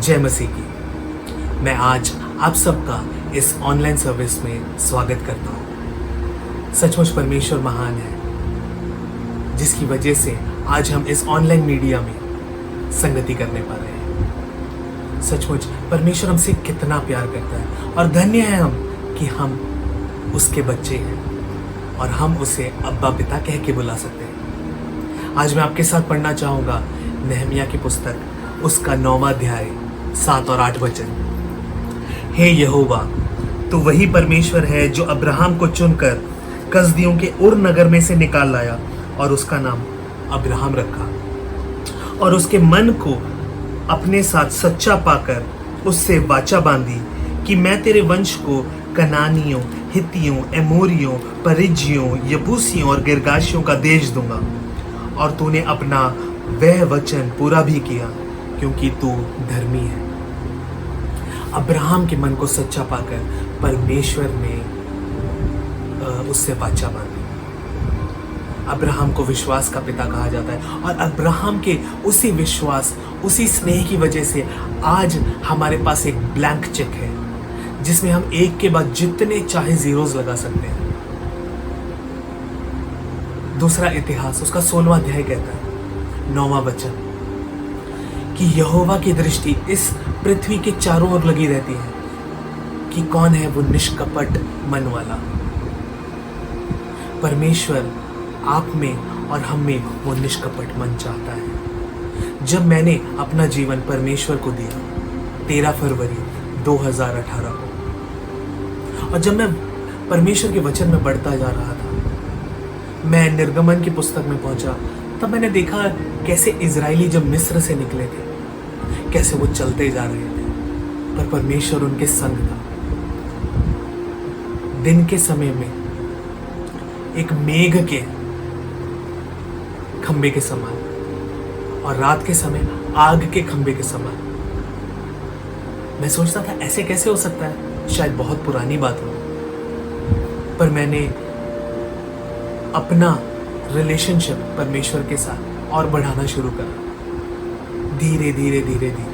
जय मसीह की। मैं आज आप सबका इस ऑनलाइन सर्विस में स्वागत करता हूँ। सचमुच परमेश्वर महान है, जिसकी वजह से आज हम इस ऑनलाइन मीडिया में संगति करने पा रहे हैं। सचमुच परमेश्वर हमसे कितना प्यार करता है और धन्य है हम कि हम उसके बच्चे हैं और हम उसे अब्बा पिता कह के बुला सकते हैं। आज मैं आपके साथ पढ़ना चाहूँगा नहमिया की पुस्तक, उसका 9वां अध्याय 7 और 8 वचन। हे यहोवा, तू वही परमेश्वर है जो अब्राहम को चुनकर कसदियों के उर नगर में से निकाल लाया और उसका नाम अब्राहम रखा, और उसके मन को अपने साथ सच्चा पाकर उससे वाचा बांधी कि मैं तेरे वंश को कनानियों, हित्तियों, एमोरियों, परिज्जियों, यबूसियों और गिरगाशियों का देश दूंगा। और तूने अपना वह वचन पूरा भी किया, क्योंकि तू धर्मी है। अब्राहम के मन को सच्चा पाकर परमेश्वर ने उससे वाचा बांधी। अब्राहम को विश्वास का पिता कहा जाता है, और अब्राहम के उसी विश्वास, उसी स्नेह की वजह से आज हमारे पास एक ब्लैंक चेक है, जिसमें हम एक के बाद जितने चाहे जीरोस लगा सकते हैं। दूसरा इतिहास, उसका 16वां अध्याय कहता है, 9वां वचन, कि यहोवा की दृष्टि इस पृथ्वी के चारों ओर लगी रहती है कि कौन है वो निष्कपट मन वाला। परमेश्वर आप में और हम में वो निष्कपट मन चाहता है। जब मैंने अपना जीवन परमेश्वर को दिया 13 फरवरी 2018 को, और जब मैं परमेश्वर के वचन में बढ़ता जा रहा था, मैं निर्गमन की पुस्तक में पहुंचा, तब मैंने देखा कैसे इजरायली जब मिस्र से निकले थे, कैसे वो चलते जा रहे थे, पर परमेश्वर उनके संग था। दिन के समय में एक मेघ के खंबे के समान, और रात के समय आग के खंबे के समान। मैं सोचता था ऐसे कैसे हो सकता है, शायद बहुत पुरानी बात हो, पर मैंने अपना रिलेशनशिप परमेश्वर के साथ और बढ़ाना शुरू करा, धीरे धीरे धीरे धीरे।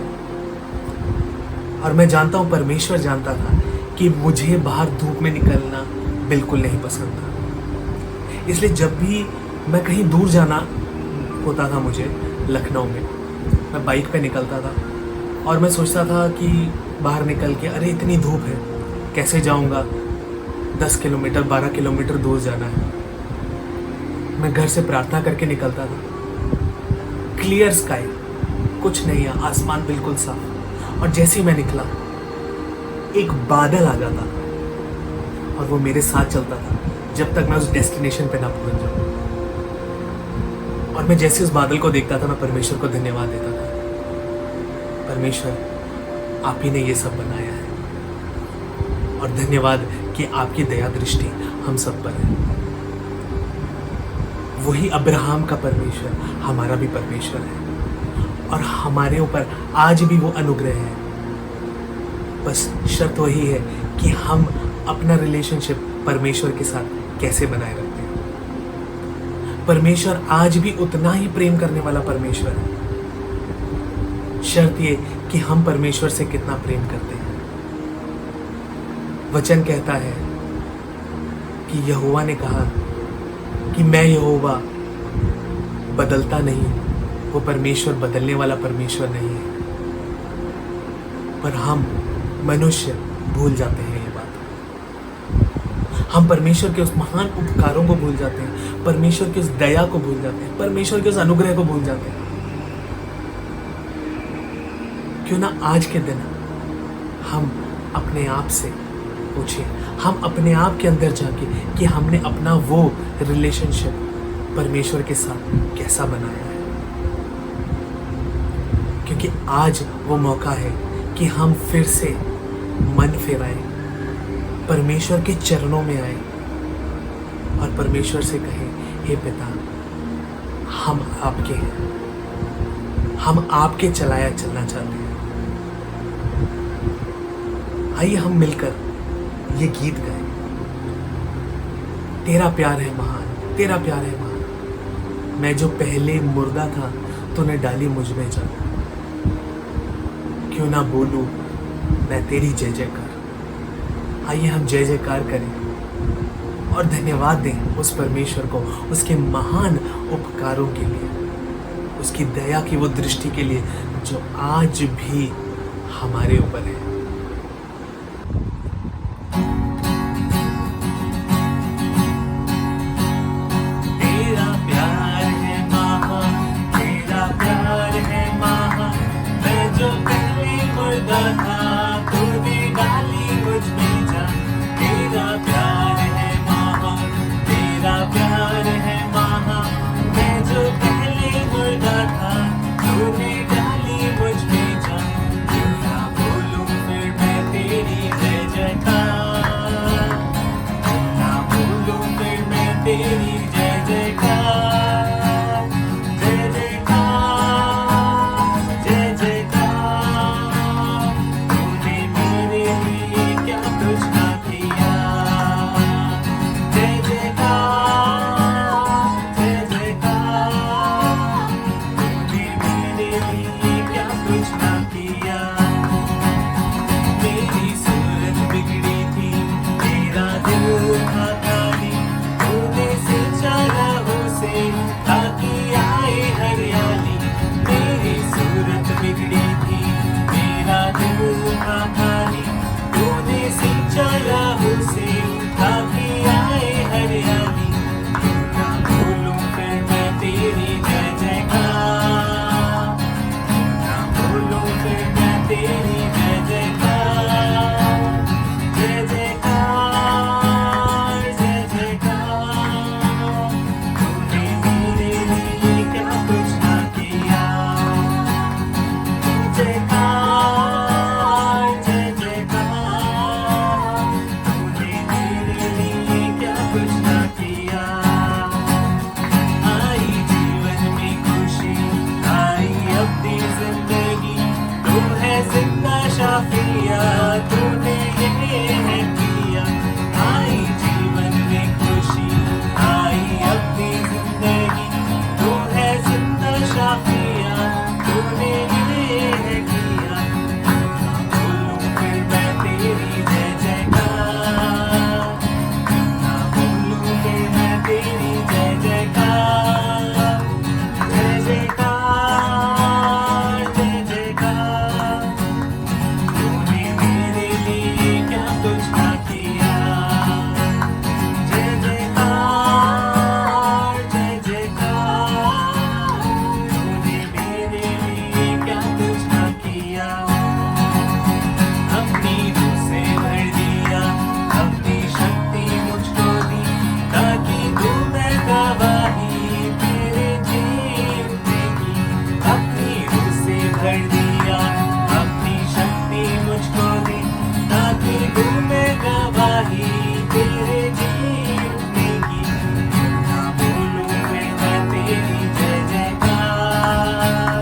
और मैं जानता हूँ परमेश्वर जानता था कि मुझे बाहर धूप में निकलना बिल्कुल नहीं पसंद था। इसलिए जब भी मैं कहीं दूर जाना होता था, मुझे लखनऊ में, मैं बाइक पे निकलता था और मैं सोचता था कि बाहर निकल के, अरे इतनी धूप है, कैसे जाऊँगा, 10 किलोमीटर 12 किलोमीटर दूर जाना है। मैं घर से प्रार्थना करके निकलता था, क्लियर स्काई, कुछ नहीं है, आसमान बिल्कुल साफ, और जैसे ही मैं निकला एक बादल आ जाता और वो मेरे साथ चलता था जब तक मैं उस डेस्टिनेशन पे ना पहुंच जाऊं। और मैं जैसे उस बादल को देखता था, मैं परमेश्वर को धन्यवाद देता था, परमेश्वर आप ही ने ये सब बनाया है, और धन्यवाद कि आपकी दया दृष्टि हम सब पर है। वही अब्राहम का परमेश्वर हमारा भी परमेश्वर है, और हमारे ऊपर आज भी वो अनुग्रह है। बस शर्त वही है कि हम अपना रिलेशनशिप परमेश्वर के साथ कैसे बनाए रखते हैं। परमेश्वर आज भी उतना ही प्रेम करने वाला परमेश्वर है। शर्त ये कि हम परमेश्वर से कितना प्रेम करते हैं। वचन कहता है कि यहोवा ने कहा कि मैं यहोवा बदलता नहीं, वो परमेश्वर बदलने वाला परमेश्वर नहीं है। पर हम मनुष्य भूल जाते हैं ये बात। हम परमेश्वर के उस महान उपकारों को भूल जाते हैं, परमेश्वर की उस दया को भूल जाते हैं, परमेश्वर के उस अनुग्रह को भूल जाते हैं। क्यों ना आज के दिन हम अपने आप से पूछें, हम अपने आप के अंदर जाके, कि हमने अपना वो रिलेशनशिप परमेश्वर के साथ कैसा बनाया है। क्योंकि आज वो मौका है कि हम फिर से मन फिराएं, परमेश्वर के चरणों में आए और परमेश्वर से कहें, हे पिता, हम आपके हैं, हम आपके चलाया चलना चाहते हैं। आइए हम मिलकर ये गीत गाएं, तेरा प्यार है महान, तेरा प्यार है महान। मैं जो पहले मुर्दा था, तूने डाली मुझ में जान। क्यों ना बोलूं मैं तेरी जय जयकार। आइए हम जय जयकार करें और धन्यवाद दें उस परमेश्वर को उसके महान उपकारों के लिए, उसकी दया की वो दृष्टि के लिए जो आज भी हमारे ऊपर है। तेरा प्यार है महान, तेरा प्यार है महान। मैं जो पहले मुर्दा था तूने डाली मुझ में जान। तेरा प्यार है महान, तेरा प्यार है महान। मैं जो पहले मुर्दा था तूने डाली मुझ में जान। क्यों ना बोलूं फिर मैं तेरी जय जयकार, क्यों ना बोलूं फिर मैं तेरी जय जयकार। जय जयकार, जय जयकार। तूने मेरे लिए क्या कुछ ना किया। जय जयकार, जय जयकार। तूने मेरे लिए क्या कुछ ना किया। मेरी सूरत बिगड़ी थी, मेरा दिल था खाली। तूने सिंचा लहू से ताकि आए हरियाली। मेरी सूरत बिगड़ी थी, मेरा दिल था खाली। तूने सिंचा लहू से ताकि आए हरियाली। क्यों ना बोलूं फिर मैं तेरी जय जयकार, क्यों ना बोलूं फिर मैं तेरी जय जयकार। जय जयकार, जय जयकार। तूने मेरे लिए क्या कुछ ना किया। जयकार, जय जयकार। तूने मेरे लिए क्या कुछ ना किया। आई जीवन में खुशी, आई अपनी जिंदगी। तू है जिंदा शाफिया, तूने ये है किया। आई जीवन में खुशी, आई अपनी जिंदगी। तू है जिंदा शाफिया, तूने ये है किया। क्यों ना बोलूं फिर मैं तेरी जय जयकार, क्यों ना बोलूं फिर मैं तेरी जय जयकार। जय जयकार, जय जयकार। तूने मेरे लिए क्या कुछ ना किया। जय जयकार, जय जयकार। तूने मेरे लिए क्या कुछ ना किया। अपनी रूह से भर दिया, अपनी शक्ति मुझको दी, ताकि तू मैं गवाही तेरे जीने की। अपनी रूह से भर दिया, अपनी शक्ति मुझको दी, ताकि तू मैं गवाही तेरे जीने की। क्यों ना बोलूं फिर मैं तेरी जय जयकार,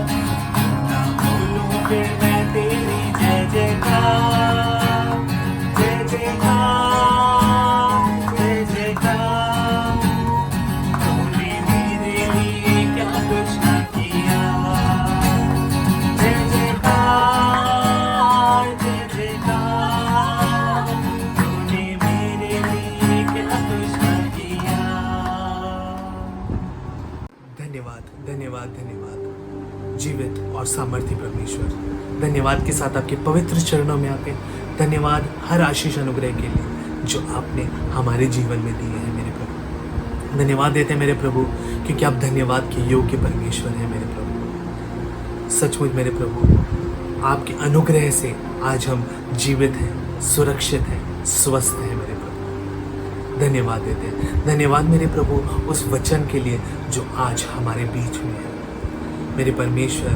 क्यों ना बोलूं फिर मैं तेरी जय जयकार। जय जयकार, जय जयकार। तूने मेरे लिए क्या कुछ ना किया। जय जयकार, जय जयकार। तूने मेरे लिए क्या कुछ ना किया। धन्यवाद, धन्यवाद, धन्यवाद जीवित और सामर्थ्य परमेश्वर। धन्यवाद के साथ आपके पवित्र चरणों में आके धन्यवाद हर आशीष अनुग्रह के लिए जो आपने हमारे जीवन में दिए हैं मेरे प्रभु। धन्यवाद देते हैं मेरे प्रभु, क्योंकि आप धन्यवाद के योग्य परमेश्वर हैं मेरे प्रभु। सचमुच मेरे प्रभु, आपके अनुग्रह से आज हम जीवित हैं, सुरक्षित हैं, स्वस्थ हैं मेरे प्रभु। धन्यवाद देते हैं। धन्यवाद मेरे प्रभु उस वचन के लिए जो आज हमारे बीच में है मेरे परमेश्वर।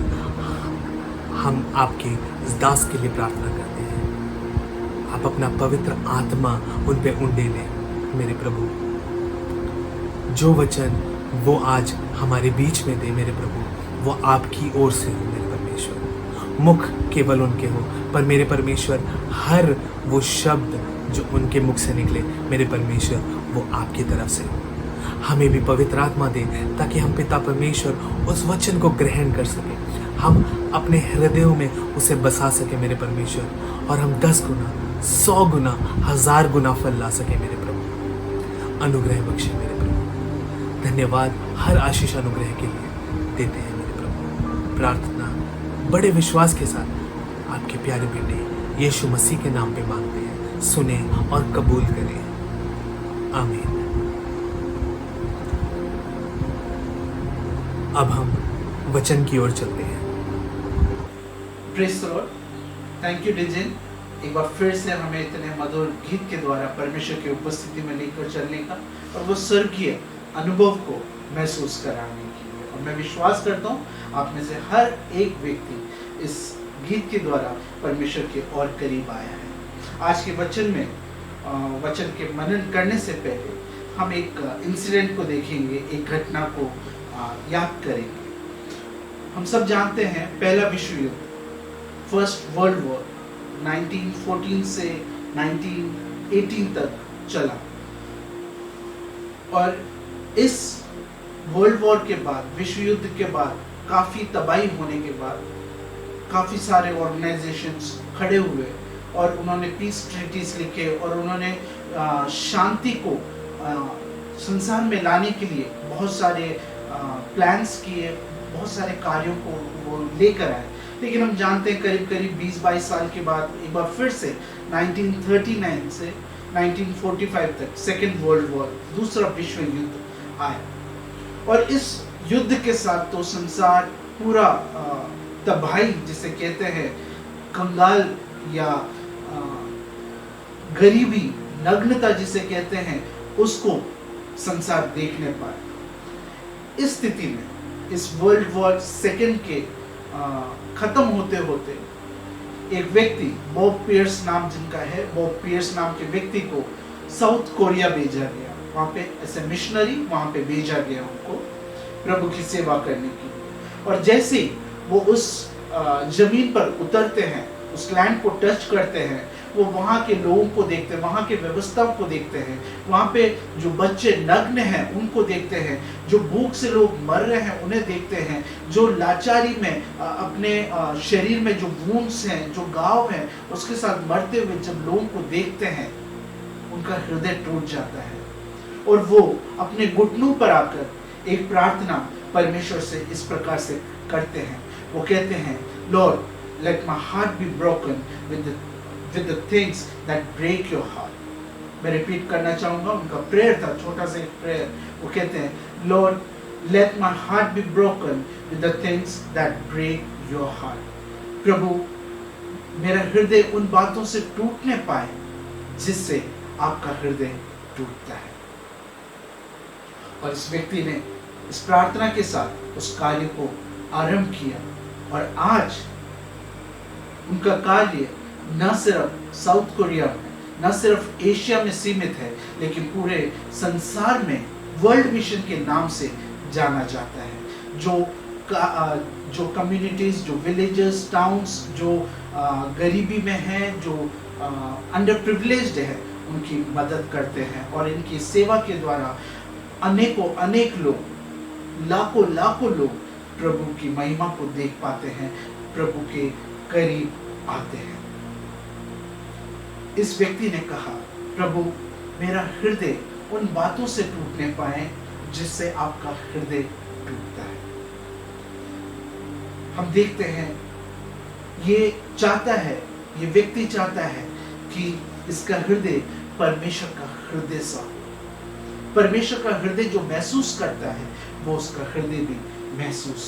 हम आपके इस दास के लिए प्रार्थना करते हैं, आप अपना पवित्र आत्मा उन पे उंडे लें मेरे प्रभु। जो वचन वो आज हमारे बीच में दे मेरे प्रभु, वो आपकी ओर से हो मेरे परमेश्वर। मुख केवल उनके हो, पर मेरे परमेश्वर हर वो शब्द जो उनके मुख से निकले मेरे परमेश्वर, वो आपकी तरफ से हो। हमें भी पवित्र आत्मा दे ताकि हम पिता परमेश्वर उस वचन को ग्रहण कर सकें, हम अपने हृदयों में उसे बसा सके मेरे परमेश्वर, और हम 10 गुना, 100 गुना, 1000 गुना फल ला सके मेरे प्रभु। अनुग्रह बख्शे मेरे प्रभु। धन्यवाद हर आशीष अनुग्रह के लिए देते हैं मेरे प्रभु। प्रार्थना बड़े विश्वास के साथ आपके प्यारे बेटे यीशु मसीह के नाम पे मांगते हैं, सुने और कबूल करें। आमीन। अब हम वचन की ओर चलते हैं। Praise the Lord. Thank you डिजिन, एक बार फिर से हमें इतने मधुर गीत के द्वारा परमेश्वर की उपस्थिति में लेकर चलने का और वो स्वर्गीय अनुभव को महसूस कराने के लिए। और मैं विश्वास करता हूँ आप में से हर एक व्यक्ति इस गीत के द्वारा परमेश्वर के और करीब आया है। आज के वचन में वचन के मनन करने से पहले हम एक इंसिडेंट को देखेंगे, एक घटना को याद करेंगे। हम सब जानते हैं पहला विश्व युद्ध, फर्स्ट वर्ल्ड वॉर 1914 से 1918 तक चला, और इस वर्ल्ड वॉर के बाद, विश्व युद्ध के बाद, काफ़ी तबाही होने के बाद काफ़ी सारे ऑर्गेनाइजेशंस खड़े हुए और उन्होंने पीस ट्रीटीज लिखे और उन्होंने शांति को संसार में लाने के लिए बहुत सारे प्लान्स किए, बहुत सारे कार्यों को वो लेकर आए। लेकिन हम जानते हैं करीब करीब 20-22 साल के बाद एक बार फिर से 1939 से 1945 तक सेकेंड वर्ल्ड वॉर, दूसरा विश्व युद्ध आया। और इस युद्ध के साथ तो संसार पूरा तबाही जिसे कहते हैं, कंगाल या गरीबी, नग्नता जिसे कहते हैं, उसको संसार देखने पाए। इस स्थिति में इस वर्ल्ड वॉर सेकेंड के खत्म होते होते एक व्यक्ति, बॉब पियर्स नाम जिनका है, बॉब पियर्स नाम के व्यक्ति को साउथ कोरिया भेजा गया। वहाँ पे ऐसे मिशनरी वहाँ पे भेजा गया उनको प्रभु की सेवा करने के लिए। और जैसे ही वो उस जमीन पर उतरते हैं, उस लैंड को टच करते हैं, वो वहाँ के लोगों को देखते हैं, वहाँ के व्यवस्थाओं को देखते हैं, वहाँ पे जो बच्चे नग्न हैं उनको देखते हैं, जो भूख से लोग मर रहे हैं उन्हें देखते हैं, जो लाचारी में अपने शरीर में जो वुंड्स हैं, जो घाव हैं, उसके साथ मरते हुए जब लोगों को देखते हैं, उनका हृदय टूट जाता है और वो अपने घुटनों पर आकर एक प्रार्थना परमेश्वर से इस प्रकार से करते हैं। वो कहते हैं, Lord, let my heart be broken with the things that break your heart. मैं रिपीट करना चाहूँगा, उनका प्रेयर था, छोटा सा एक प्रेयर। वो कहते हैं, Lord, let my heart be broken with the things that break your heart. प्रभु, मेरा हृदय उन बातों से टूटने पाए जिससे आपका हृदय टूटता है। और इस व्यक्ति ने इस प्रार्थना के साथ उस कार्य को आरंभ किया और आज उनका कार्य न सिर्फ साउथ कोरिया में, न सिर्फ एशिया में सीमित है, लेकिन पूरे संसार में वर्ल्ड मिशन के नाम से जाना जाता है। जो कम्युनिटीज, जो विलेजेस, टाउन्स जो गरीबी में हैं, जो अंडर प्रिविलेज्ड है, उनकी मदद करते हैं और इनकी सेवा के द्वारा अनेक लोग, लाखों लोग प्रभु की महिमा को देख पाते हैं, प्रभु के करीब आते हैं। इस व्यक्ति ने कहा, प्रभु, मेरा हृदय उन बातों से टूटने पाए जिससे आपका हृदय टूटता है। हम देखते हैं ये व्यक्ति चाहता है कि इसका हृदय परमेश्वर का हृदय सा हो। परमेश्वर का हृदय जो महसूस करता है वो उसका हृदय भी महसूस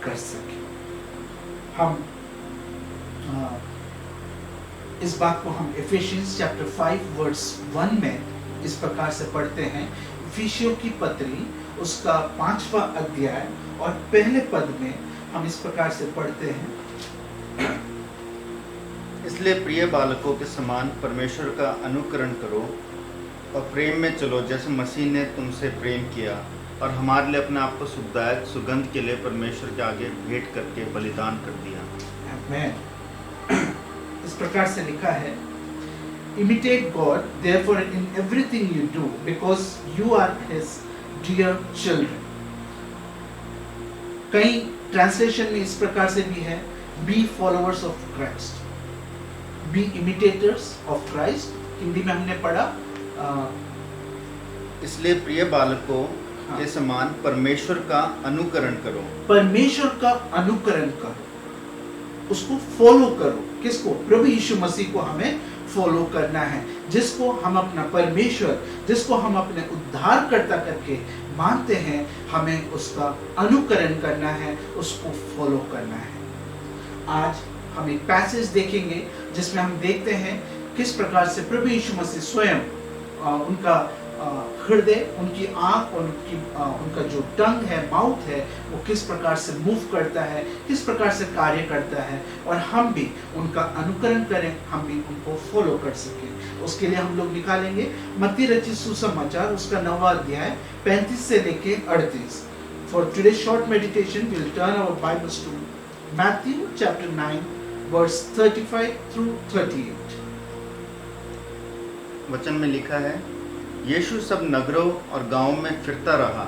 कर सके। हम इस बात को हम इफिशियंस चैप्टर 5 वर्स 1 में इस प्रकार से पढ़ते हैं। इफिसियों की पत्री उसका 5वां अध्याय और पहले पद में हम इस प्रकार से पढ़ते हैं, इसलिए प्रिय बालकों के समान परमेश्वर का अनुकरण करो और प्रेम में चलो, जैसे मसीह ने तुमसे प्रेम किया और हमारे लिए अपने आप को सुखदायक सुगंध के लिए परमेश्वर के आगे भेंट करके बलिदान कर दिया। आमीन। इस प्रकार से लिखा है, imitate God therefore in everything you do because you are his dear children. कई ट्रांसलेशन में इस प्रकार से भी है, be followers of Christ, be imitators of Christ. Hindi में हमने पढ़ा इसलिए प्रिय बालकों हाँ। के समान परमेश्वर का अनुकरण करो। परमेश्वर का अनुकरण करो, उसको फॉलो करो। किसको? प्रभु यीशु मसीह को हमें फॉलो करना है, जिसको हम अपना परमेश्वर, जिसको हम अपने उद्धारकर्ता करके मानते हैं, हमें उसका अनुकरण करना है, उसको फॉलो करना है। आज हम एक पैसेज देखेंगे जिसमें हम देखते हैं किस प्रकार से प्रभु यीशु मसीह स्वयं उनका हृदय, उनकी आंख और उनका जो टंग है, माउथ है, वो किस प्रकार से मूव करता है, किस प्रकार से कार्य करता है, और हम भी उनका अनुकरण करें, हम भी उनको फॉलो कर सकें। उसके लिए हम लोग निकालेंगे मत्ती रचित सुसमाचार, उसका 9वां अध्याय 35 से लेके 38। For today short meditation we will turn our Bibles to Matthew chapter 9 verse 35 through 38। वचन में लिखा है, यीशु सब नगरों और गांवों में फिरता रहा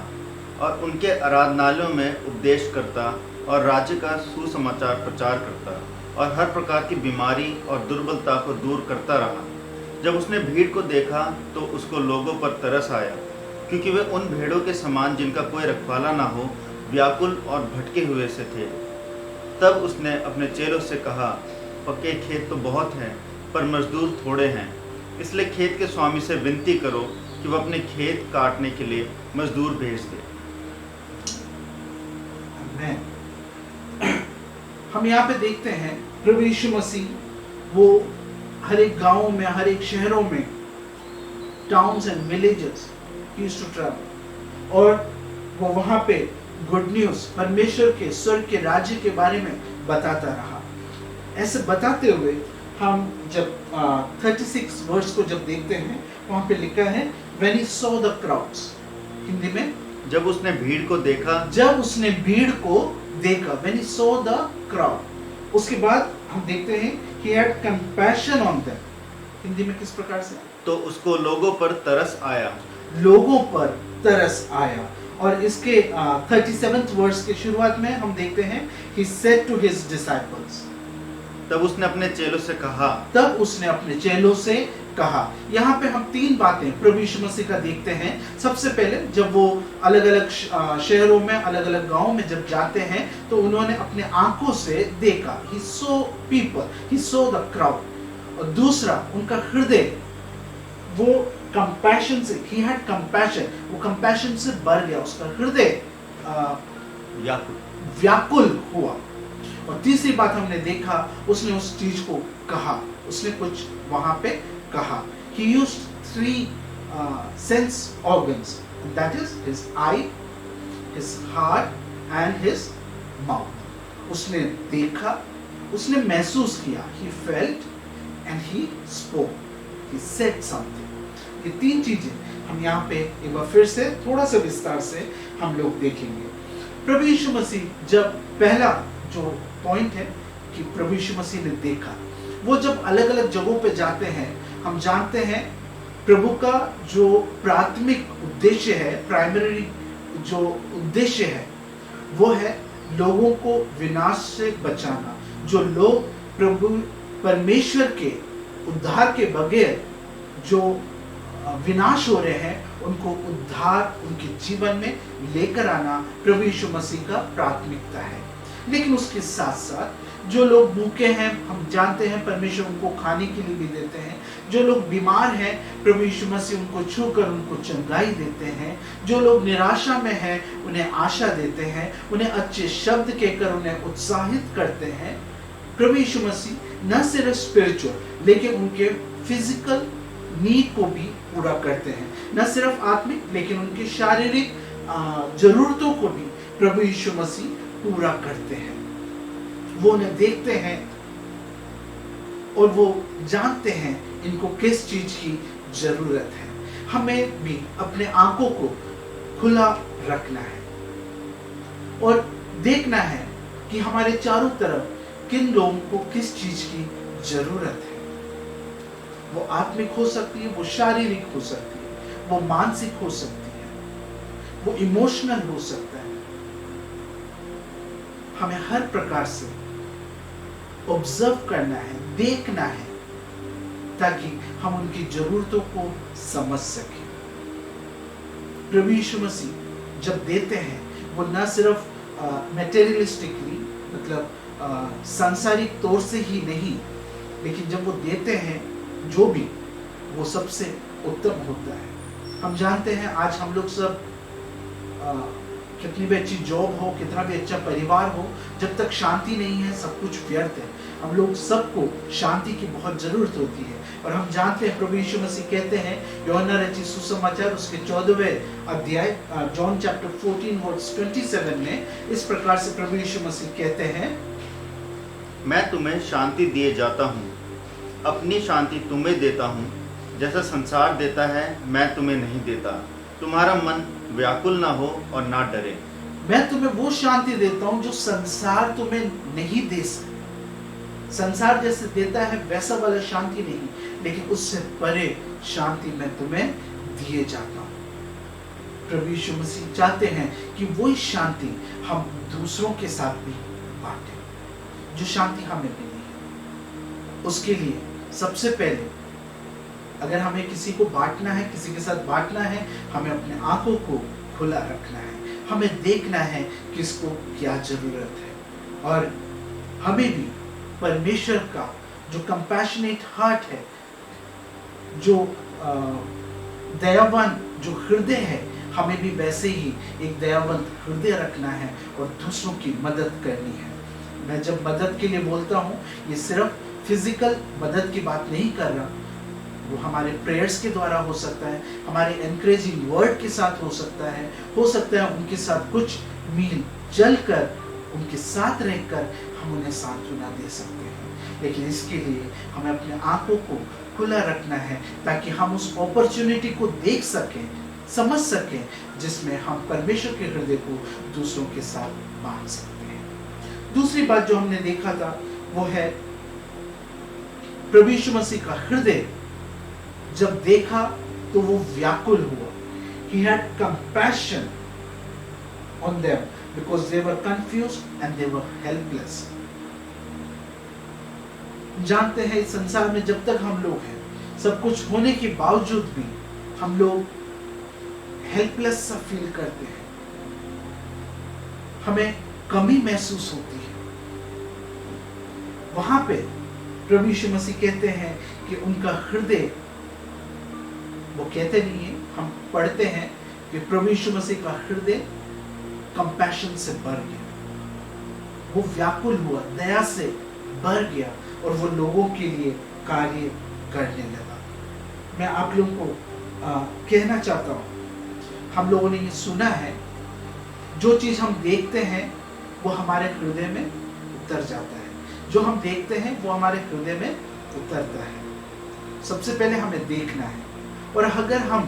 और उनके आराधनालयों में उपदेश करता और राज्य का सुसमाचार प्रचार करता और हर प्रकार की बीमारी और दुर्बलता को दूर करता रहा। जब उसने भीड़ को देखा तो उसको लोगों पर तरस आया, क्योंकि वे उन भेड़ों के समान जिनका कोई रखवाला ना हो, व्याकुल और भटके हुए से थे। तब उसने अपने चेलों से कहा, पक्के खेत तो बहुत हैं, पर मजदूर थोड़े हैं, इसलिए खेत के स्वामी से विनती करो कि वह अपने खेत काटने के लिए मजदूर भेज दे। हम यहाँ पे देखते हैं प्रभु यीशु मसीह वो हर एक गाँव में, हर एक शहरों में, towns and villages he used to travel, और वो वहाँ पे गुड न्यूज, परमेश्वर के स्वर्ग के राज्य के बारे में बताता रहा। ऐसे बताते हुए हम जब 36 वर्स को जब देखते हैं, वहाँ पे लिखा है when he saw the crowds, Hindi में जब उसने भीड़ को देखा, जब उसने भीड़ को देखा, when he saw the crowd, उसके बाद हम देखते हैं he had compassion on them, Hindi में किस प्रकार से? तो उसको लोगों पर तरस आया। लोगों पर तरस आया। और इसके 37th वर्स के शुरुआत में हम देखते हैं he said to his disciples, तब उसने अपने चेलों से कहा, तब उसने अपने चेलों से कहा। यहाँ पे हम तीन बातें प्रभु यीशु मसीह का देखते हैं। सबसे पहले जब वो अलग अलग शहरों में, अलग अलग गांवों में जब जाते हैं, तो उन्होंने अपने आंखों से देखा, he saw people, he saw the crowd। और दूसरा, उनका हृदय वो कंपैशन से, he had compassion, वो कंपैशन से भर गया, उसका हृदय व्याकुल हुआ। और तीसरी बात हमने देखा, उसने उस चीज को कहा, उसने कुछ वहां पे कहा। He used 3 sense organs, that is his eye, his heart and his mouth। उसने देखा, उसने महसूस किया, he felt and he spoke, he said something। ये 3 चीजें हम यहाँ पे एक बार फिर से थोड़ा सा विस्तार से हम लोग देखेंगे। प्रभु यीशु मसीह, जब पहला जो पॉइंट है कि प्रभु यीशु मसीह ने देखा, वो जब अलग अलग जगहों पे जाते हैं, हम जानते हैं प्रभु का जो प्राथमिक उद्देश्य है, प्राइमरी जो उद्देश्य है, वो है लोगों को विनाश से बचाना। जो लोग प्रभु परमेश्वर के उद्धार के बगैर जो विनाश हो रहे हैं, उनको उद्धार उनके जीवन में लेकर आना प्रभु यीशु मसीह का प्राथमिकता है। लेकिन उसके साथ साथ जो लोग भूखे हैं, हम जानते हैं परमेश्वर उनको खाने के लिए भी देते हैं। जो लोग बीमार हैं, प्रभु यीशु मसीह उनको छूकर उनको चंगाई देते हैं। जो लोग निराशा में हैं, उन्हें आशा देते हैं, उन्हें अच्छे शब्द कहकर उन्हें उत्साहित करते हैं। प्रभु यीशु मसीह न सिर्फ स्पिरिचुअल लेकिन उनके फिजिकल नीड को भी पूरा करते हैं, न सिर्फ आत्मिक लेकिन उनके शारीरिक जरूरतों को भी प्रभु यीशु मसीह पूरा करते हैं। वो उन्हें देखते हैं और वो जानते हैं इनको किस चीज की जरूरत है। हमें भी अपने आंखों को खुला रखना है और देखना है कि हमारे चारों तरफ किन लोगों को किस चीज की जरूरत है। वो आत्मिक हो सकती है, वो शारीरिक हो सकती है, वो मानसिक हो सकती है, वो इमोशनल हो सकता है। हमें हर प्रकार से ऑब्जर्व करना है, देखना है, ताकि हम उनकी जरूरतों को समझ सकें। प्रभु यीशु मसीह जब देते हैं वो न सिर्फ मटेरियलिस्टिकली, मतलब सांसारिक तौर से ही नहीं, लेकिन जब वो देते हैं जो भी, वो सबसे उत्तम होता है। हम जानते हैं आज हम लोग सब कितनी भी अच्छी जॉब हो, कितना भी अच्छा परिवार हो, जब तक शांति नहीं है सब कुछ व्यर्थ है। हम लोग सबको शांति की बहुत जरूरत होती है। और हम जानते हैं प्रभु यीशु मसीह कहते हैं यूहन्ना रचित सुसमाचार उसके 14वें अध्याय जॉन चैप्टर 14 वर्स 27 में इस प्रकार से प्रभु यीशु मसीह कहते हैं, मैं तुम्हें शांति दिए जाता हूँ, अपनी शांति तुम्हें देता हूँ, जैसा संसार देता है मैं तुम्हें नहीं देता। तुम्हारा मन व्याकुल ना हो और ना डरे। मैं तुम्हें वो शांति देता हूँ जो संसार तुम्हें नहीं दे सकता। संसार जैसे देता है वैसा वाला शांति नहीं, लेकिन उससे परे शांति मैं तुम्हें दिए जाता हूँ। प्रभु यीशु मसीह चाहते हैं कि वही शांति हम दूसरों के साथ भी बांटें, जो शांति हमें मिली है। उसके लिए सबसे पहले अगर हमें किसी को बांटना है, किसी के साथ बांटना है, हमें अपने आंखों को खुला रखना है। हमें देखना है किसको क्या जरूरत है। और हमें भी परमेश्वर का जो कंपैशनेट हार्ट है, जो दयावान जो हृदय है, हमें भी वैसे ही एक दयावंत हृदय रखना है और दूसरों की मदद करनी है। मैं जब मदद के लिए बोलता हूँ, ये सिर्फ फिजिकल मदद की बात नहीं कर रहा। वो हमारे प्रेयर्स के द्वारा हो सकता है, हमारे एनकरेजिंग वर्ड के साथ हो सकता है उनके साथ कुछ मील चल कर, उनके साथ रहकर हम उन्हें सांत्वना दे सकते हैं। लेकिन इसके लिए हमें अपने आंखों को खुला रखना है ताकि हम उस अपॉर्चुनिटी को देख सकें, समझ सकें, जिसमें हम परमेश्वर के हृदय को दूसरों के साथ बांट सकते हैं। दूसरी बात जो हमने देखा था वो है प्रभु यीशु मसीह का हृदय जब देखा तो वो व्याकुल हुआ। He had compassion on them because they were confused and they were helpless. जानते हैं इस संसार में जब तक हम लोग हैं, सब कुछ होने के बावजूद भी हम लोग हेल्पलेस सा फील करते हैं, हमें कमी महसूस होती है। वहां पे प्रभु यीशु मसीह कहते हैं कि उनका हृदय, वो कहते नहीं है, हम पढ़ते हैं कि प्रभु यीशु मसीह का हृदय कंपैशन से भर गया, वो व्याकुल हुआ, दया से भर गया और वो लोगों के लिए कार्य करने लगा। मैं आप लोगों को कहना चाहता हूँ, हम लोगों ने ये सुना है, जो चीज हम देखते हैं वो हमारे हृदय में उतर जाता है, जो हम देखते हैं वो हमारे हृदय में उतरता है। सबसे पहले हमें देखना है, और अगर हम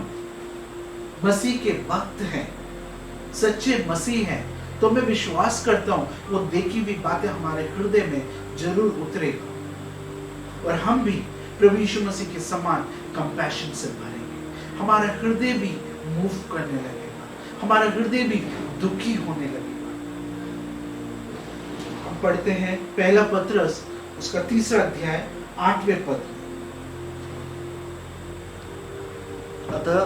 मसीह के भक्त हैं, सच्चे मसीह हैं, तो मैं विश्वास करता हूं वो देखी हुई बातें हमारे हृदय में जरूर उतरेगा और हम भी प्रभु यीशु मसीह के समान कंपैशन से भरेंगे। हमारा हृदय भी मूव करने लगेगा, हमारा हृदय भी दुखी होने लगेगा। हम पढ़ते हैं पहला पत्रस उसका 3 अध्याय 8वें पद में, अतः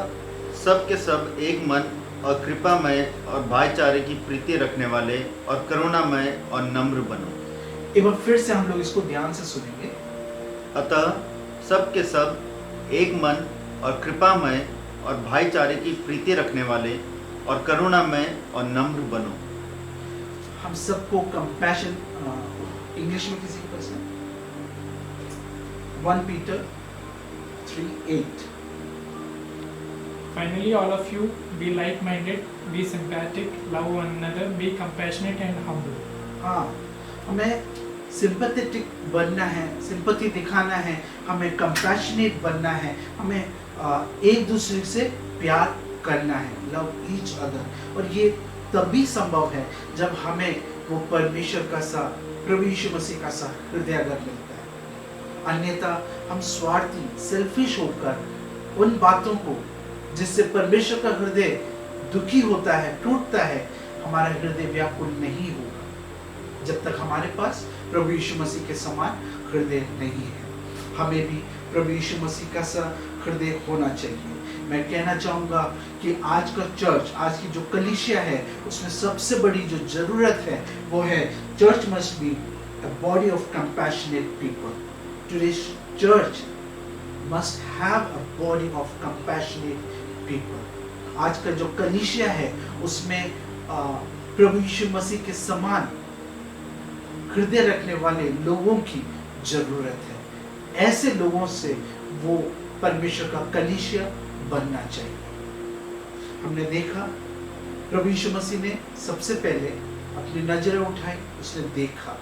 सब के सब एक मन और कृपामय और भाईचारे की प्रीति रखने वाले और करुणामय और नम्र बनो। एक बार फिर से हम लोग इसको ध्यान से सुनेंगे। अतः सब के सब एक मन और कृपामय और भाईचारे की प्रीति रखने वाले और करुणामय और नम्र बनो। हम सबको कंपैशन, इंग्लिश में किसी के पास है 1 Peter 3:8। Finally, all of you be like-minded, be sympathetic, love one another, be compassionate and humble. हाँ, हमें सिंपैथेटिक बनना है, सिंपैथी दिखाना है, हमें कंपैशनेट बनना है, हमें एक दूसरे से प्यार करना है, लव ईच अदर। और ये तभी संभव है जब हमें वो परमेश्वर का सा, प्रभु यीशु मसीह का सा हृदय अगर मिलता है। अन्यथा हम स्वार्थी, सेल्फिश होकर उन बातों को जिससे परमेश्वर का हृदय दुखी होता है, टूटता है, हमारा हृदय व्याकुल नहीं होगा। जब तक हमारे पास प्रभु यीशु मसीह के समान हृदय नहीं है। हमें भी प्रभु यीशु मसीह का सा हृदय होना चाहिए। मैं कहना चाहूँगा कि आज का चर्च, आज की जो कलीसिया है, उसमें सबसे बड़ी जो जरूरत है वो है church must be a body of compassionate people. Today's church must have a body of compassionate people. आज का जो कलीसिया है उसमें प्रभु यीशु मसीह के समान हृदय रखने वाले लोगों की जरूरत है। ऐसे लोगों से वो परमेश्वर का कलीसिया बनना चाहिए। हमने देखा प्रभु यीशु मसीह ने सबसे पहले अपनी नजरें उठाई, उसने देखा,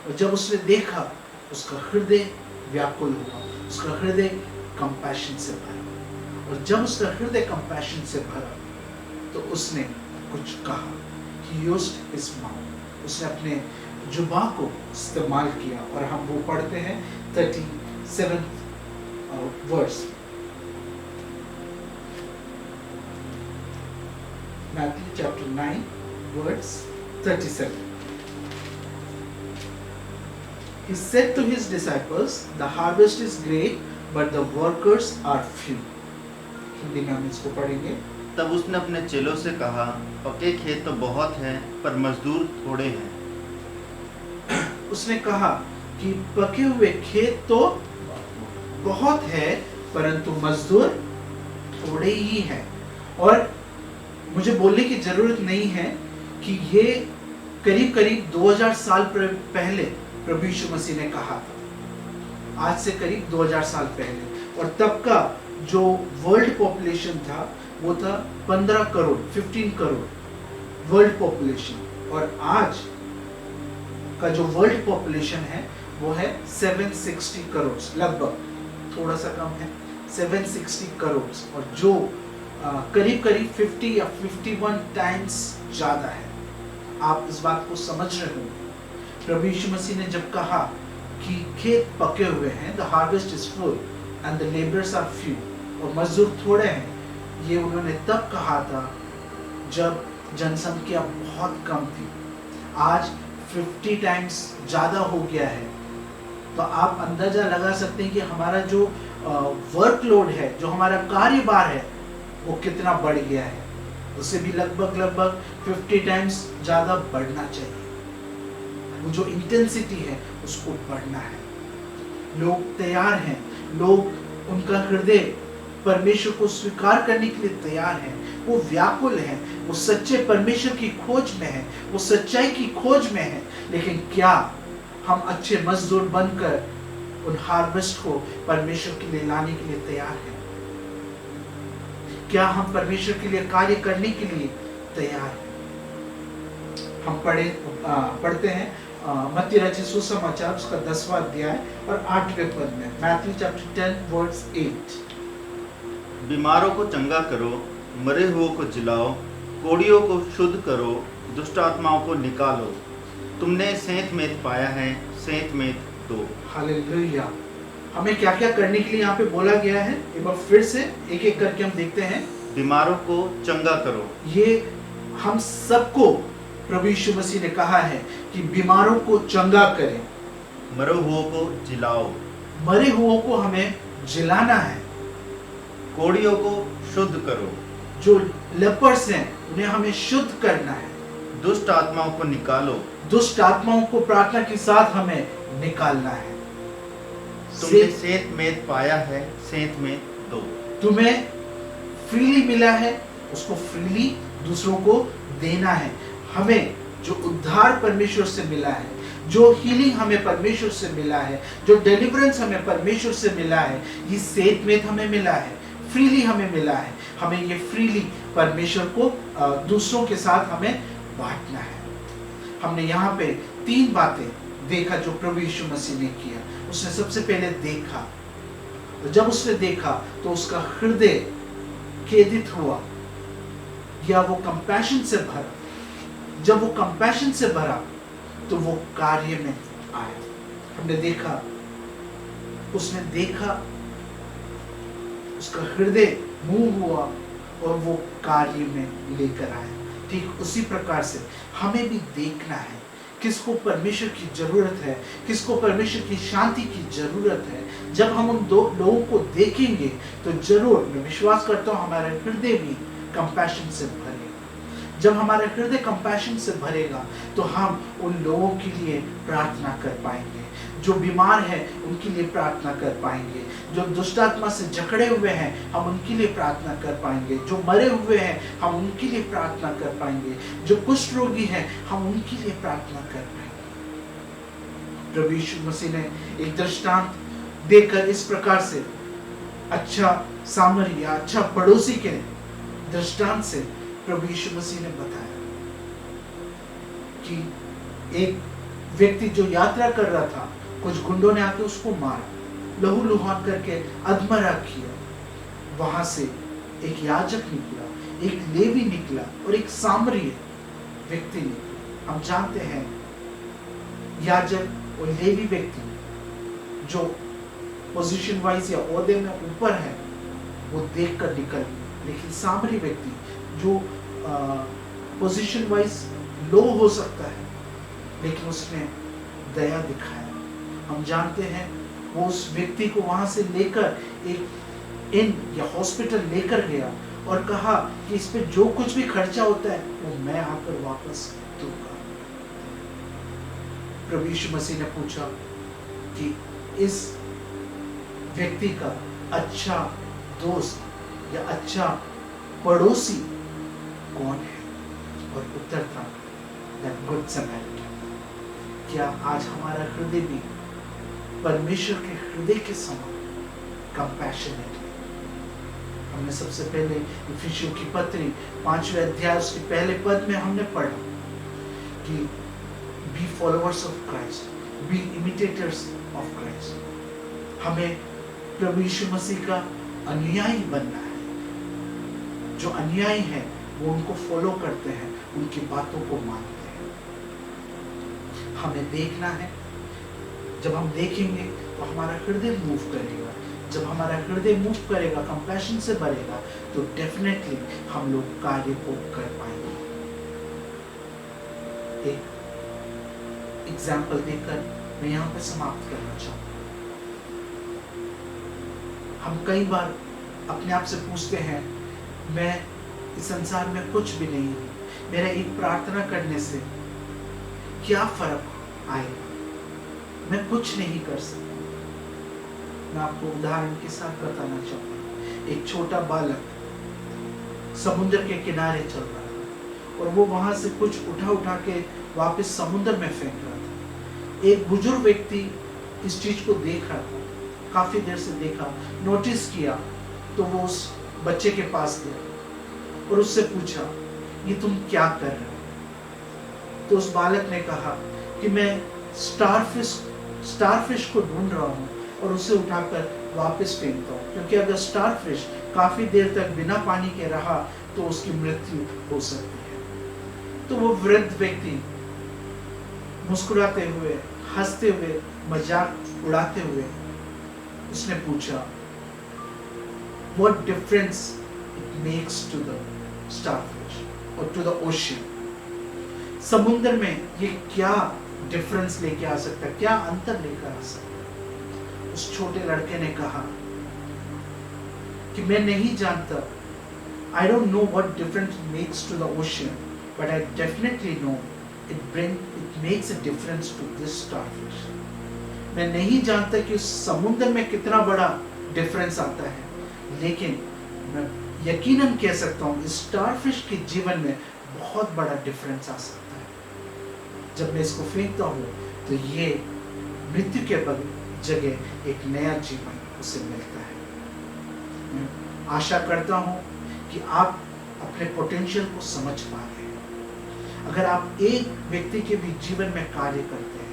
और जब उसने देखा उसका हृदय व्याकुल हुआ, उसका हृदय कंपैशन से भरा, और जब उसका हृदय कंपैशन से भरा तो उसने कुछ कहा। He used his mouth. उसने अपने जुबान को इस्तेमाल किया, और हम वो पढ़ते हैं 37 verse, Matthew chapter 9 verse 37. He said to his disciples, the harvest is great, but the workers are few. Hindi में हम इसको पढ़ेंगे। तब उसने अपने चेलों से कहा, पके खेत तो बहुत हैं, पर मजदूर थोड़े हैं। उसने कहा कि पके हुए खेत तो बहुत है, परंतु मजदूर थोड़े ही हैं। और मुझे बोलने की जरूरत नहीं है कि ये करीब करीब 2000 साल पहले प्रभु यीशु मसीह ने कहा था, आज से करीब 2000 साल पहले। और तब का जो वर्ल्ड पॉपुलेशन था वो था 15 करोड़, 15 करोड़ वर्ल्ड पॉपुलेशन, और आज का जो वर्ल्ड पॉपुलेशन है वो है 760 करोड़, लगभग थोड़ा सा कम है, 760 करोड़, और जो करीब करीब 50 या 51 टाइम्स ज्यादा है। आप इस बात को समझ रहे हो। प्रभु यीशु मसीह ने जब कहा कि खेत पके हुए हैं, the harvest is full and the labourers are few, और मजदूर थोड़े हैं, ये उन्होंने तब कहा था जब जनसंख्या बहुत कम थी। आज 50 टाइम्स ज्यादा हो गया है, तो आप अंदाजा लगा सकते हैं कि हमारा जो वर्कलोड है, जो हमारा कार्यभार है, वो कितना बढ़ गया है। उससे भी लगभग 50 टाइम्स ज्यादा बढ़ना चाहिए। वो जो इंटेंसिटी है उसको बढ़ना है। लोग तैयार हैं, लोग उनका हृदय परमेश्वर को स्वीकार करने के लिए तैयार हैं, वो व्याकुल हैं, वो सच्चे परमेश्वर की खोज में है, वो सच्चाई की खोज में है। लेकिन क्या हम अच्छे मजदूर बनकर उन हार्वेस्ट को परमेश्वर के लिए लाने के लिए तैयार हैं? क्या हम परमेश्वर के लिए कार्य करने के लिए तैयार हैं? हम पढ़ते हैं मत्ती रचित सुसमाचार उसका 10वां अध्याय और 8वें पद में, मैथ्यू चैप्टर 10 वर्स 8। बीमारों को चंगा करो, मरे हुओं को जिलाओ, कोड़ियों को शुद्ध करो, दुष्ट आत्माओं को निकालो। तुमने सेंत मेत पाया है, सेंत मेत दो। हालेलुया। हमें क्या क्या करने के लिए यहाँ पे बोला गया है, एक बार फिर से एक एक करके हम देखते हैं। बीमारों को चंगा करो, ये हम सबको प्रभु यीशु मसीह ने कहा है कि बीमारों को चंगा करें। मरे हुओं को जिलाओ, मरे हुओं को हमें जिलाना है। कोड़ियों को शुद्ध करो, जो लेपर्स हैं उन्हें हमें शुद्ध करना है। दुष्ट आत्माओं को निकालो, दुष्ट आत्माओं को प्रार्थना के साथ हमें निकालना है। तुमने सेंत मेत पाया है, सेंत मेत दो। तुम्हें फ्रीली मिला है, उसको फ्रीली दूसरों को देना है। हमें जो उद्धार परमेश्वर से मिला है, जो हीलिंग हमें परमेश्वर से मिला है, जो डिलीवरेंस हमें परमेश्वर से मिला है, ये सेंत मेत हमें मिला है, फ्रीली हमें मिला है। हमें ये फ्रीली परमेश्वर को दूसरों के साथ हमें बांटना है। हमने यहाँ पे 3 बातें देखा जो प्रभु यीशु मसीह ने किया। उसने सबसे पहले देखा, तो जब उसने देखा तो उसका हृदय खेदित हुआ, या वो कंपैशन से भरा। जब वो कंपैशन से भरा तो वो कार्य में आया। हमने देखा, उसने देखा, उसका हृदय मूव हुआ और वो कार्य में लेकर आया। ठीक उसी प्रकार से हमें भी देखना है किसको परमेश्वर की जरूरत है, किसको परमेश्वर की शांति की जरूरत है, जब हम उन दो लोगों को देखेंगे तो जरूर मैं विश्वास करता हूँ हमारा हृदय भी कंपैशन से भरेगा। जब हमारा हृदय कंपैशन से भरेगा तो हम उन लोगों के लिए प्रार्थना कर पाएंगे, जो बीमार है उनके लिए प्रार्थना कर पाएंगे, जो दुष्टात्मा से जकड़े हुए हैं हम उनके लिए प्रार्थना कर पाएंगे, जो मरे हुए हैं हम उनके लिए प्रार्थना कर पाएंगे, जो कुष्ठ रोगी हैं हम उनके लिए प्रार्थना कर पाएंगे। प्रभु यीशु मसीह ने एक दृष्टांत देकर इस प्रकार से अच्छा सामरी या अच्छा पड़ोसी के दृष्टांत से प्रभु यीशु मसीह ने बताया कि एक व्यक्ति जो यात्रा कर रहा था, कुछ गुंडों ने आके उसको मारा, लहू लुहान करके अधमरा किया। वहां से एक याजक निकला, एक लेवी निकला और एक सामरी व्यक्ति निकला। हम जानते हैं याजक और लेवी व्यक्ति जो पोजीशन वाइज या ओहदे में ऊपर है वो देख कर निकल, लेकिन सामरी व्यक्ति जो पोजीशन वाइज लो हो सकता है लेकिन उसने दया दिखाया। हम जानते हैं वो उस व्यक्ति को वहां से लेकर एक इन या हॉस्पिटल लेकर गया और कहा कि इस पे जो कुछ भी खर्चा होता है वो मैं आकर वापस दूंगा। प्रभु यीशु मसीह ने पूछा कि इस व्यक्ति का अच्छा दोस्त या अच्छा पड़ोसी कौन है, और उत्तर था दैट गुड समैरिटन। क्या आज हमारा हृदय भी परमेश्वर के हृदय के समान कंपैशनेट है? हमने सबसे पहले इफिसियों की पत्री 5वें अध्याय उसके पहले पद में हमने पढ़ा कि be followers of Christ, be imitators of Christ. हमें प्रभु यीशु मसीह का अनुयायी बनना है। जो अनुयायी हैं वो उनको फॉलो करते हैं, उनकी बातों को मानते हैं। हमें देखना है, जब हम देखेंगे तो हमारा हृदय मूव करेगा। जब हमारा हृदय मूव करेगा, कंपैशन से भरेगा, तो डेफिनेटली हम लोग कार्य को कर पाएंगे। एक एग्जाम्पल देकर मैं यहाँ पे समाप्त करना चाहूँगा। हम कई बार अपने आप से पूछते हैं, मैं इस संसार में कुछ भी नहीं हूँ, मेरा एक प्रार्थना करने से क्या फर्क आएगा, मैं कुछ नहीं कर सकता। मैं आपको उदाहरण के साथ बताना चाहूँगा। एक छोटा बालक समुद्र के किनारे चल रहा था और वो वहां से कुछ उठा के वापस समुद्र में फेंक रहा था। एक बुजुर्ग व्यक्ति इस चीज को देख रहा था, काफी देर से देखा, नोटिस किया, तो वो उस बच्चे के पास गया और उससे पूछा, ये तुम क्या कर रहे हो? तो उस बालक ने कहा कि मैं स्टारफिश को ढूंढ रहा हूँ और उसे उठाकर वापस फेंकता हूँ, क्योंकि अगर स्टारफिश काफी देर तक बिना पानी के रहा तो उसकी मृत्यु हो सकती है। तो वो वृद्ध व्यक्ति मुस्कुराते हुए, हंसते हुए, मजाक उड़ाते हुए उसने पूछा, What difference it makes to the starfish or to the ocean? समुद्र में ये क्या डिफरेंस लेके आ सकता है, क्या अंतर लेकर आ सकता है? उस छोटे लड़के ने कहा कि मैं नहीं जानता, I don't know what difference it makes to the ocean, but I definitely know it makes a difference to this starfish. मैं नहीं जानता कि उस समुद्र में कितना बड़ा डिफरेंस आता है, लेकिन मैं यकीनन कह सकता हूँ इस स्टारफिश के जीवन में बहुत बड़ा डिफरेंस आ सकता है। जब मैं इसको फेंकता हूँ तो ये मृत्यु के जगह एक नया जीवन उसे मिलता है। मैं आशा करता हूँ कि आप अपने पोटेंशियल को समझ पा रहे हैं। अगर आप एक व्यक्ति के भी जीवन में कार्य करते हैं,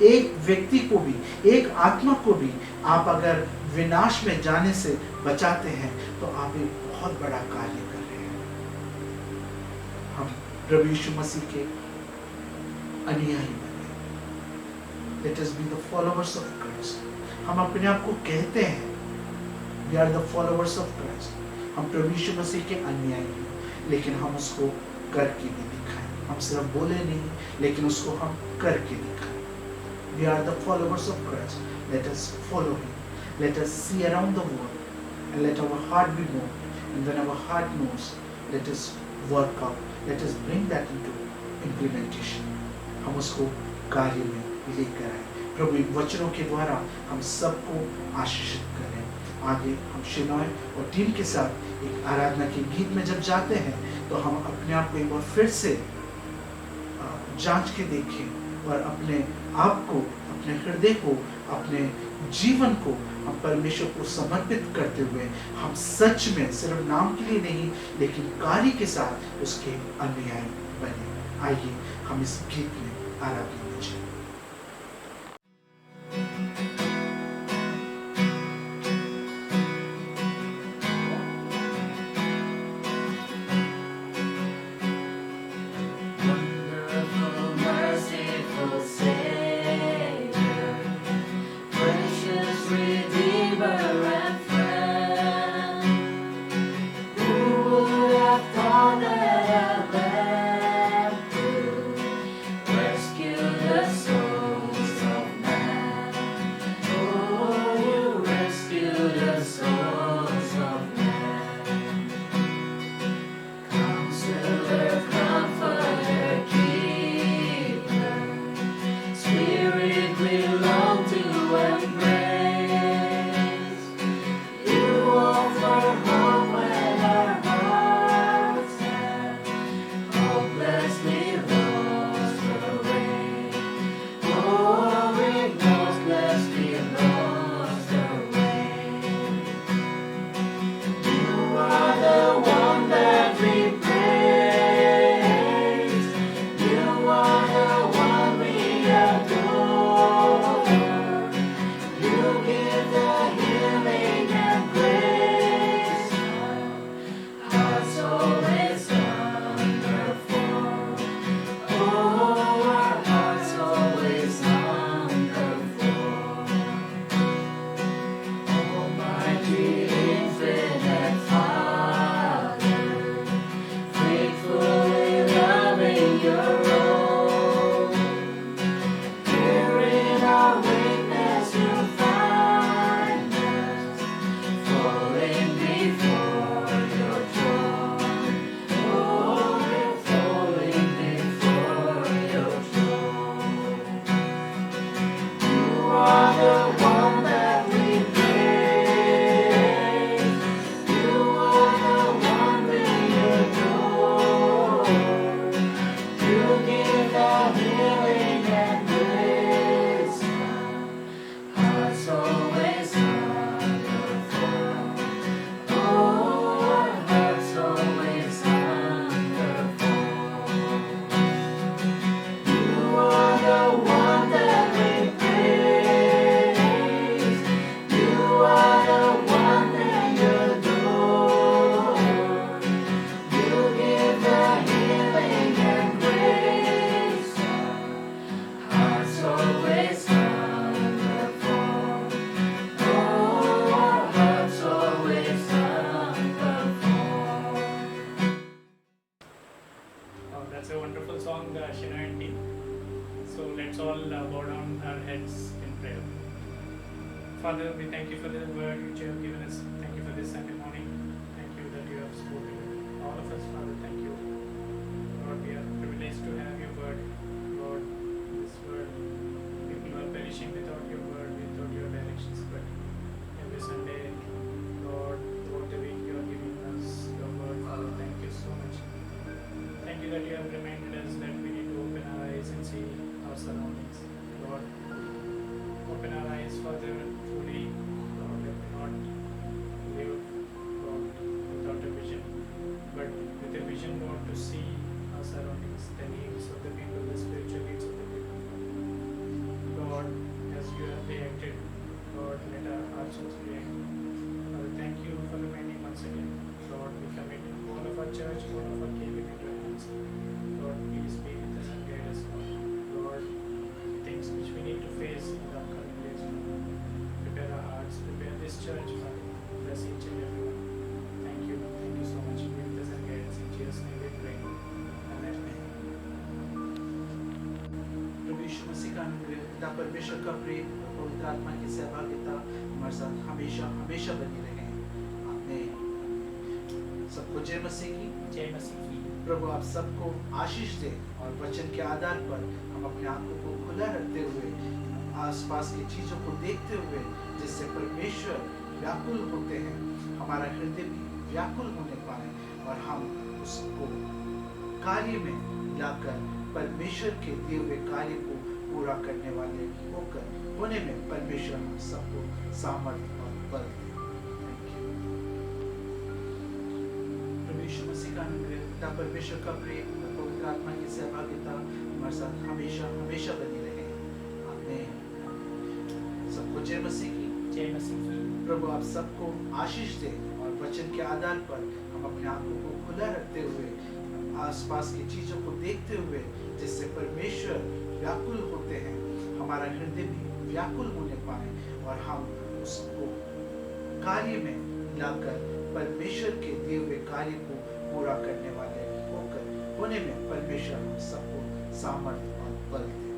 एक व्यक्ति को भी, एक आत्मा को भी आप अगर विनाश में जाने से बचाते हैं तो आप एक बहुत बड़ा कार्य कर रहे हैं। हम प्रभु यीशु मसीह के अनुयायी बने। Let us be the followers of Christ. हम अपने आप को कहते हैं we are the followers of Christ. हम प्रभु यीशु मसीह के अनुयायी हैं, लेकिन हम उसको करके भी दिखाएं। हम सिर्फ बोले नहीं, लेकिन उसको हम करके दिखाएं। We are the followers of Christ. Let us follow Him. Let us see around the world and let our heart be moved. And when our heart moves, let us work out. Let us bring that into implementation. हम उसको कार्य में लेकर आए। प्रभु इन वचनों के द्वारा हम सबको आशीषित करें। आगे हम शिनॉय और टीम के साथ एक आराधना के गीत में जब जाते हैं तो हम अपने आप को एक बार फिर से जांच के देखें और अपने आप को, अपने हृदय को, अपने जीवन को हम परमेश्वर को समर्पित करते हुए हम सच में सिर्फ नाम के लिए नहीं लेकिन कार्य के साथ उसके अनुयायी बने। आइए हम इस गीत में आराधना में चलें। Father, we thank you for the word which you have given us. Thank you for this Sunday morning. Thank you that you have spoken to all of us, Father. Thank you. Lord, we are privileged to have your word. Lord, this word, people are perishing without your word, without your directions. But every Sunday, Lord, throughout the week, you are giving us your word, Father. Thank you so much. Thank you that you have reminded us that we need to open our eyes and see our surroundings. Lord, open our eyes, Father, truly, Lord, let me not live, Lord, without a vision, but with a vision, Lord, to see our surroundings, the needs of the people, the spiritual needs of the people. Lord, as you have reacted, Lord, let our hearts also react. Father, thank you for reminding once again. Lord, we commit all of our church, all of our KBM into your hands. Lord, please be with us and guide us, Lord. Lord, things which we need to face in the upcoming days, Lord. Prepare our hearts, prepare this church, Father. Bless each and every one. Thank you so much. Be with us and guide us. In Jesus' name we pray. Amen. का अनुग्रह, पिता परमेश्वर का प्रेम, पवित्र आत्मा की सहभागिता हमारे साथ हमेशा हमेशा बनी रहे। आमीन। सबको जय मसीह की। जय मसीह की। प्रभु आप सबको आशीष दे और वचन के आधार पर हम अपने आंखों को खुला रखते हुए आसपास की चीजों को देखते हुए जिससे परमेश्वर व्याकुल होते हैं, हमारा हृदय भी व्याकुल होने पाए और हम उसको कार्य में लाकर परमेश्वर के दिए हुए कार्य को पूरा करने वाले होकर होने में परमेश्वर हम सबको सामर्थ्य और बल दे। Thank you। प्रभु यीशु मसीह का अनुग्रह, पिता परमेश्वर का प्रेम और पवित्र आत्मा की सहभागिता हमारे साथ हमेशा हमेशा बनी रहे। आमीन। सबको जय मसीह की। जय मसीह की। प्रभु आप सबको आशीष दे और वचन के आधार पर हम अपने आंखों को खुला रखते हुए आसपास की चीजों को देखते हुए जिससे परमेश्वर व्याकुल होते हैं, हमारा हृदय भी व्याकुल होने पाए और हम उसको कार्य में लाकर परमेश्वर के दिए हुए कार्य को पूरा करने वाले होकर होने में परमेश्वर हम सबको सामर्थ्य और बल दे।